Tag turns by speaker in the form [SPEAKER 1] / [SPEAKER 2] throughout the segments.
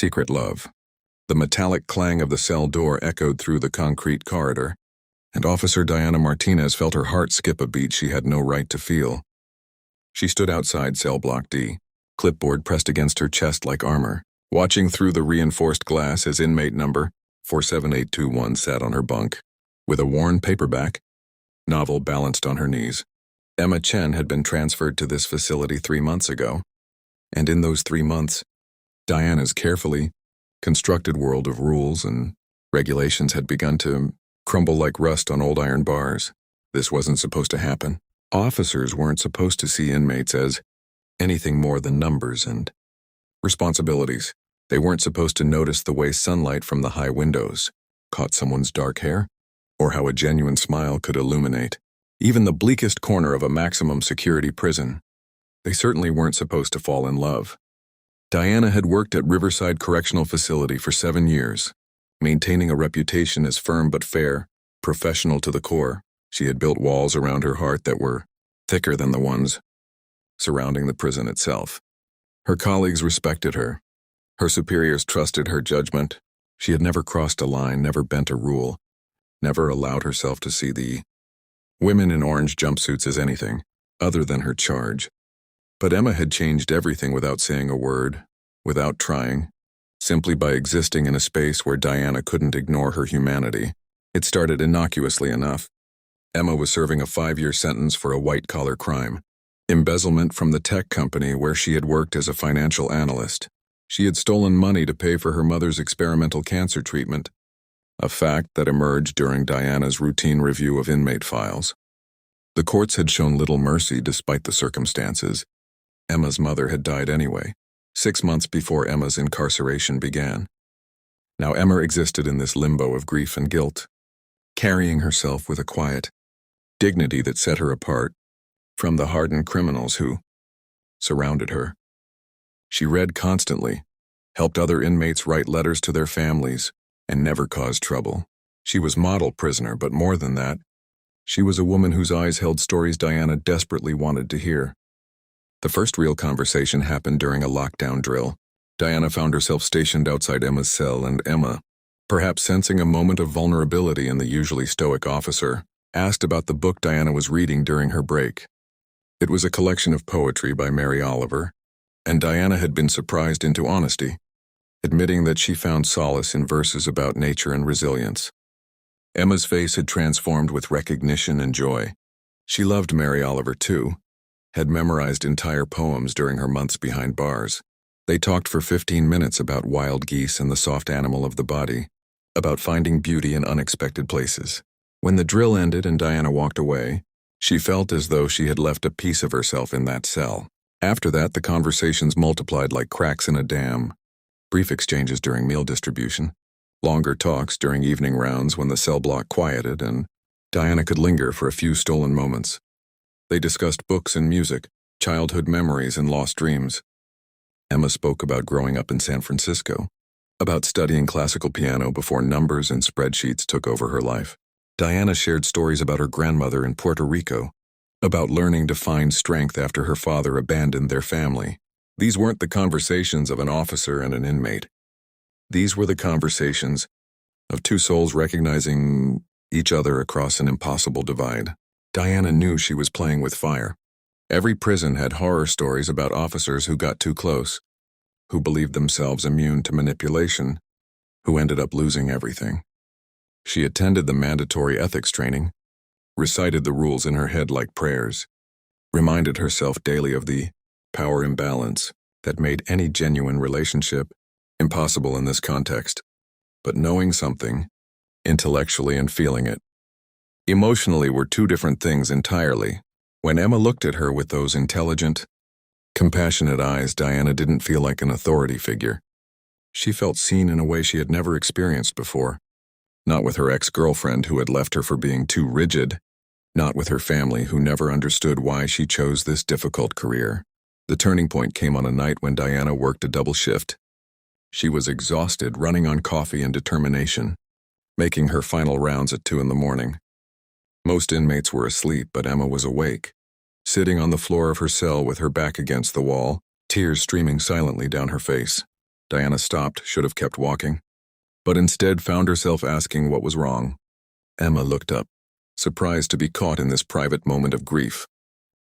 [SPEAKER 1] secret love. The metallic clang of the cell door echoed through the concrete corridor, and Officer Diana Martinez felt her heart skip a beat she had no right to feel. She stood outside cell block D, clipboard pressed against her chest like armor, watching through the reinforced glass as inmate number 47821 sat on her bunk, with a worn paperback novel balanced on her knees. Emma Chen had been transferred to this facility 3 months ago, and in those 3 months, Diana's carefully constructed world of rules and regulations had begun to crumble like rust on old iron bars. This wasn't supposed to happen. Officers weren't supposed to see inmates as anything more than numbers and responsibilities. They weren't supposed to notice the way sunlight from the high windows caught someone's dark hair, or how a genuine smile could illuminate even the bleakest corner of a maximum security prison. They certainly weren't supposed to fall in love. Diana had worked at Riverside Correctional Facility for 7 years, maintaining a reputation as firm but fair, professional to the core. She had built walls around her heart that were thicker than the ones surrounding the prison itself. Her colleagues respected her. Her superiors trusted her judgment. She had never crossed a line, never bent a rule, never allowed herself to see the women in orange jumpsuits as anything other than her charge. But Emma had changed everything without saying a word, without trying, simply by existing in a space where Diana couldn't ignore her humanity. It started innocuously enough. Emma was serving a 5-year sentence for a white-collar crime, embezzlement from the tech company where she had worked as a financial analyst. She had stolen money to pay for her mother's experimental cancer treatment, a fact that emerged during Diana's routine review of inmate files. The courts had shown little mercy despite the circumstances. Emma's mother had died anyway, 6 months before Emma's incarceration began. Now Emma existed in this limbo of grief and guilt, carrying herself with a quiet dignity that set her apart from the hardened criminals who surrounded her. She read constantly, helped other inmates write letters to their families, and never caused trouble. She was model prisoner, but more than that, she was a woman whose eyes held stories Diana desperately wanted to hear. The first real conversation happened during a lockdown drill. Diana found herself stationed outside Emma's cell, and Emma, perhaps sensing a moment of vulnerability in the usually stoic officer, asked about the book Diana was reading during her break. It was a collection of poetry by Mary Oliver, and Diana had been surprised into honesty, admitting that she found solace in verses about nature and resilience. Emma's face had transformed with recognition and joy. She loved Mary Oliver too, had memorized entire poems during her months behind bars. They talked for 15 minutes about wild geese and the soft animal of the body, about finding beauty in unexpected places. When the drill ended and Diana walked away, she felt as though she had left a piece of herself in that cell. After that, the conversations multiplied like cracks in a dam. Brief exchanges during meal distribution, longer talks during evening rounds when the cell block quieted and Diana could linger for a few stolen moments. They discussed books and music, childhood memories and lost dreams. Emma spoke about growing up in San Francisco, about studying classical piano before numbers and spreadsheets took over her life. Diana shared stories about her grandmother in Puerto Rico, about learning to find strength after her father abandoned their family. These weren't the conversations of an officer and an inmate. These were the conversations of two souls recognizing each other across an impossible divide. Diana knew she was playing with fire. Every prison had horror stories about officers who got too close, who believed themselves immune to manipulation, who ended up losing everything. She attended the mandatory ethics training, recited the rules in her head like prayers, reminded herself daily of the power imbalance that made any genuine relationship impossible in this context. But knowing something, intellectually and feeling it, emotionally were two different things entirely. When Emma looked at her with those intelligent, compassionate eyes, Diana didn't feel like an authority figure. She felt seen in a way she had never experienced before. Not with her ex-girlfriend who had left her for being too rigid, not with her family who never understood why she chose this difficult career. The turning point came on a night when Diana worked a double shift. She was exhausted, running on coffee and determination, making her final rounds at 2 a.m. Most inmates were asleep, but Emma was awake, sitting on the floor of her cell with her back against the wall, tears streaming silently down her face. Diana stopped, should have kept walking, but instead found herself asking what was wrong. Emma looked up, surprised to be caught in this private moment of grief,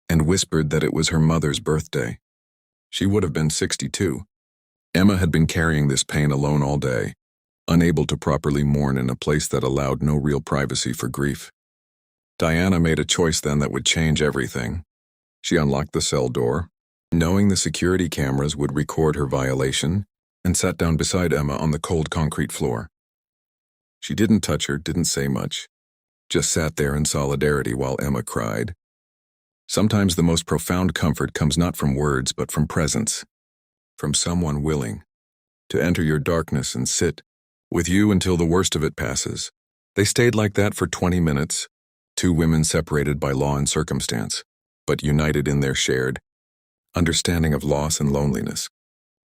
[SPEAKER 1] and whispered that it was her mother's birthday. She would have been 62. Emma had been carrying this pain alone all day, unable to properly mourn in a place that allowed no real privacy for grief. Diana made a choice then that would change everything. She unlocked the cell door, knowing the security cameras would record her violation, and sat down beside Emma on the cold concrete floor. She didn't touch her, didn't say much, just sat there in solidarity while Emma cried. Sometimes the most profound comfort comes not from words but from presence, from someone willing to enter your darkness and sit with you until the worst of it passes. They stayed like that for 20 minutes, two women separated by law and circumstance, but united in their shared understanding of loss and loneliness.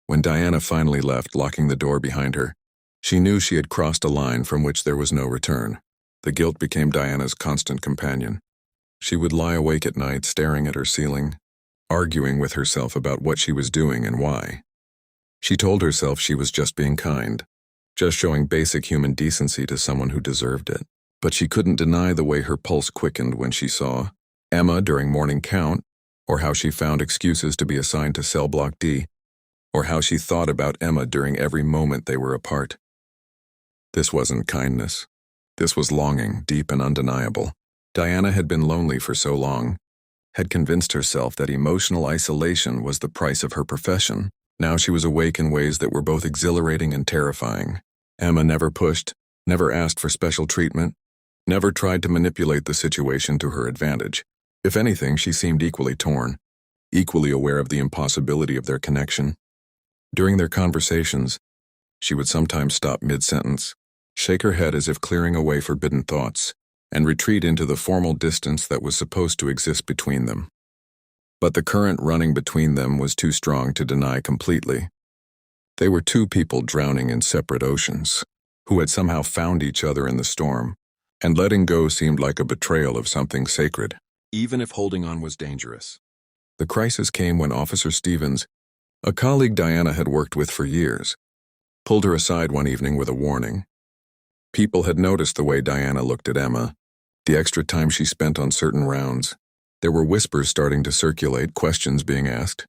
[SPEAKER 1] When Diana finally left, locking the door behind her, she knew she had crossed a line from which there was no return. The guilt became Diana's constant companion. She would lie awake at night staring at her ceiling, arguing with herself about what she was doing and why. She told herself she was just being kind, just showing basic human decency to someone who deserved it. But she couldn't deny the way her pulse quickened when she saw Emma during morning count, or how she found excuses to be assigned to cell block D, or how she thought about Emma during every moment they were apart. This wasn't kindness. This was longing, deep and undeniable. Diana had been lonely for so long, had convinced herself that emotional isolation was the price of her profession. Now she was awake in ways that were both exhilarating and terrifying. Emma never pushed, never asked for special treatment, never tried to manipulate the situation to her advantage. If anything, she seemed equally torn, equally aware of the impossibility of their connection. During their conversations, she would sometimes stop mid-sentence, shake her head as if clearing away forbidden thoughts, and retreat into the formal distance that was supposed to exist between them. But the current running between them was too strong to deny completely. They were two people drowning in separate oceans, who had somehow found each other in the storm, and letting go seemed like a betrayal of something sacred, even if holding on was dangerous. The crisis came when Officer Stevens, a colleague Diana had worked with for years, pulled her aside one evening with a warning. People had noticed the way Diana looked at Emma, the extra time she spent on certain rounds. There were whispers starting to circulate, questions being asked.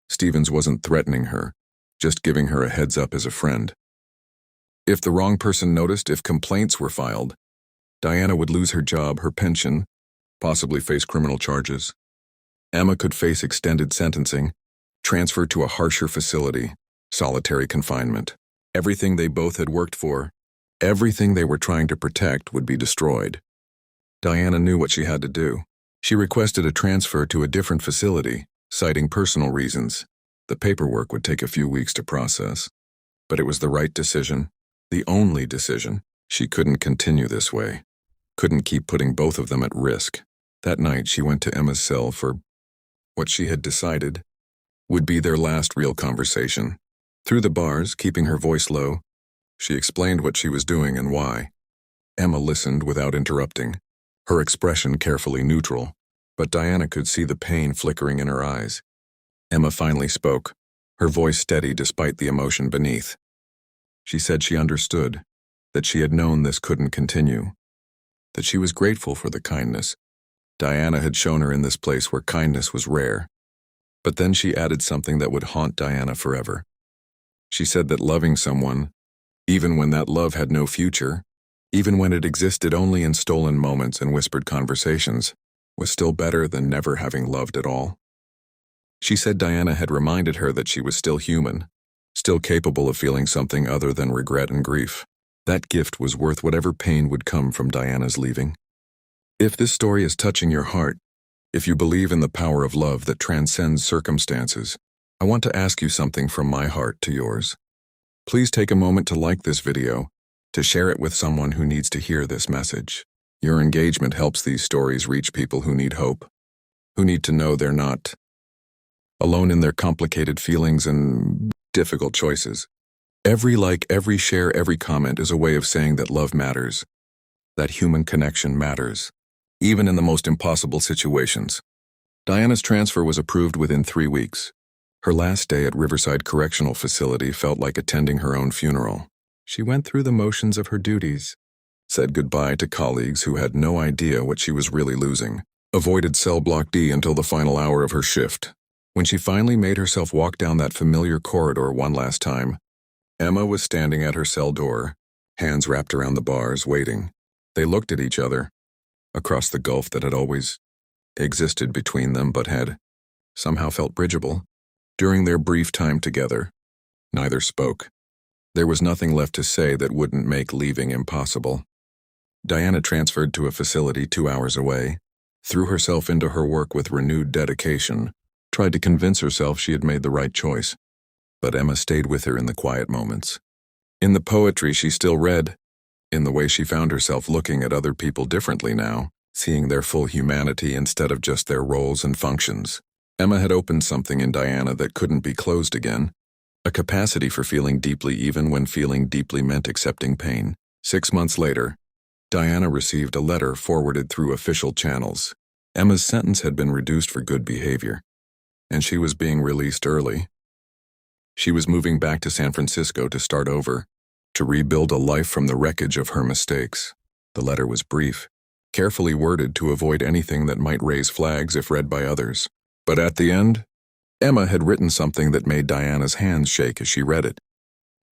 [SPEAKER 1] Stevens wasn't threatening her, just giving her a heads up as a friend. If the wrong person noticed, if complaints were filed, Diana would lose her job, her pension, possibly face criminal charges. Emma could face extended sentencing, transfer to a harsher facility, solitary confinement. Everything they both had worked for, everything they were trying to protect would be destroyed. Diana knew what she had to do. She requested a transfer to a different facility, citing personal reasons. The paperwork would take a few weeks to process. But it was the right decision, the only decision. She couldn't continue this way, couldn't keep putting both of them at risk. That night she went to Emma's cell for what she had decided would be their last real conversation. Through the bars, keeping her voice low, she explained what she was doing and why. Emma listened without interrupting, her expression carefully neutral, but Diana could see the pain flickering in her eyes. Emma finally spoke, her voice steady despite the emotion beneath. She said she understood, that she had known this couldn't continue, that she was grateful for the kindness Diana had shown her in this place where kindness was rare. But then she added something that would haunt Diana forever. She said that loving someone, even when that love had no future, even when it existed only in stolen moments and whispered conversations, was still better than never having loved at all. She said Diana had reminded her that she was still human, still capable of feeling something other than regret and grief. That gift was worth whatever pain would come from Diana's leaving. If this story is touching your heart, if you believe in the power of love that transcends circumstances, I want to ask you something from my heart to yours. Please take a moment to like this video, to share it with someone who needs to hear this message. Your engagement helps these stories reach people who need hope, who need to know they're not alone in their complicated feelings and difficult choices. Every like, every share, every comment is a way of saying that love matters, that human connection matters, even in the most impossible situations. Diana's transfer was approved within 3 weeks. Her last day at Riverside Correctional Facility felt like attending her own funeral. She went through the motions of her duties, said goodbye to colleagues who had no idea what she was really losing, avoided cell block D until the final hour of her shift. When she finally made herself walk down that familiar corridor one last time, Emma was standing at her cell door, hands wrapped around the bars, waiting. They looked at each other, across the gulf that had always existed between them but had somehow felt bridgeable. During their brief time together, neither spoke. There was nothing left to say that wouldn't make leaving impossible. Diana transferred to a facility 2 hours away, threw herself into her work with renewed dedication, tried to convince herself she had made the right choice. But Emma stayed with her in the quiet moments. In the poetry she still read, in the way she found herself looking at other people differently now, seeing their full humanity instead of just their roles and functions. Emma had opened something in Diana that couldn't be closed again, a capacity for feeling deeply even when feeling deeply meant accepting pain. 6 months later, Diana received a letter forwarded through official channels. Emma's sentence had been reduced for good behavior, and she was being released early. She was moving back to San Francisco to start over, to rebuild a life from the wreckage of her mistakes. The letter was brief, carefully worded to avoid anything that might raise flags if read by others. But at the end, Emma had written something that made Diana's hands shake as she read it.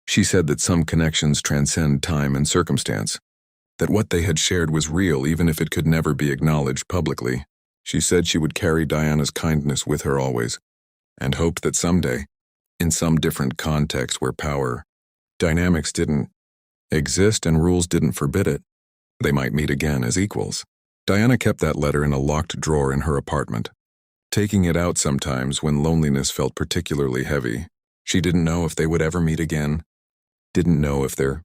[SPEAKER 1] She said that some connections transcend time and circumstance, that what they had shared was real even if it could never be acknowledged publicly. She said she would carry Diana's kindness with her always, and hoped that someday, in some different context where power dynamics didn't exist and rules didn't forbid it, they might meet again as equals. Diana kept that letter in a locked drawer in her apartment, taking it out sometimes when loneliness felt particularly heavy. She didn't know if they would ever meet again, didn't know if their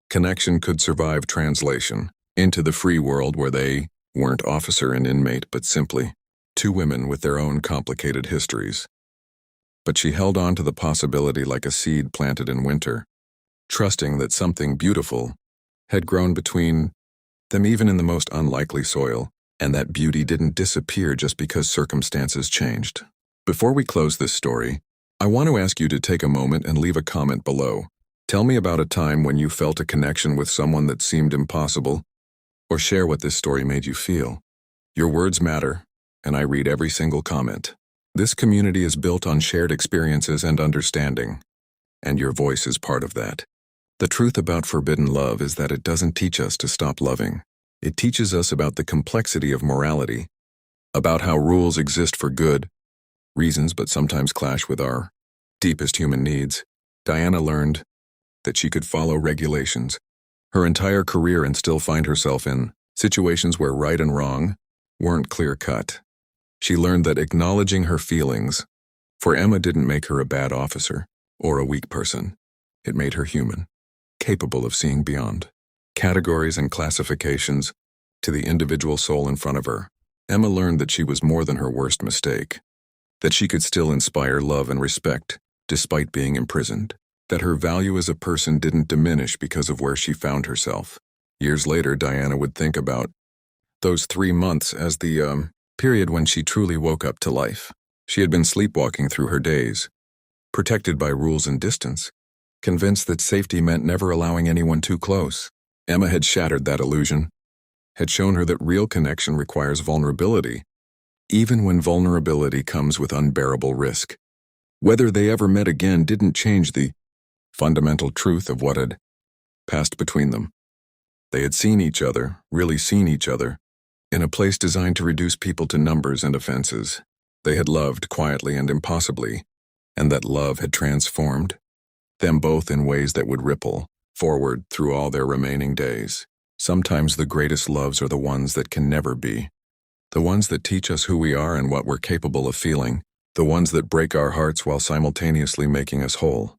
[SPEAKER 1] connection could survive translation into the free world where they weren't officer and inmate but simply two women with their own complicated histories. But she held on to the possibility like a seed planted in winter, trusting that something beautiful had grown between them even in the most unlikely soil, and that beauty didn't disappear just because circumstances changed. Before we close this story, I want to ask you to take a moment and leave a comment below. Tell me about a time when you felt a connection with someone that seemed impossible, or share what this story made you feel. Your words matter, and I read every single comment. This community is built on shared experiences and understanding, and your voice is part of that. The truth about forbidden love is that it doesn't teach us to stop loving. It teaches us about the complexity of morality, about how rules exist for good reasons but sometimes clash with our deepest human needs. Diana learned that she could follow regulations her entire career and still find herself in situations where right and wrong weren't clear-cut. She learned that acknowledging her feelings for Emma didn't make her a bad officer or a weak person. It made her human, capable of seeing beyond categories and classifications to the individual soul in front of her. Emma learned that she was more than her worst mistake, that she could still inspire love and respect despite being imprisoned, that her value as a person didn't diminish because of where she found herself. Years later, Diana would think about those 3 months as the period when she truly woke up to life. She had been sleepwalking through her days, protected by rules and distance, convinced that safety meant never allowing anyone too close. Emma had shattered that illusion, had shown her that real connection requires vulnerability, even when vulnerability comes with unbearable risk. Whether they ever met again didn't change the fundamental truth of what had passed between them. They had seen each other, really seen each other, in a place designed to reduce people to numbers and offenses. They had loved quietly and impossibly, and that love had transformed them both in ways that would ripple forward through all their remaining days. Sometimes the greatest loves are the ones that can never be, the ones that teach us who we are and what we're capable of feeling, the ones that break our hearts while simultaneously making us whole.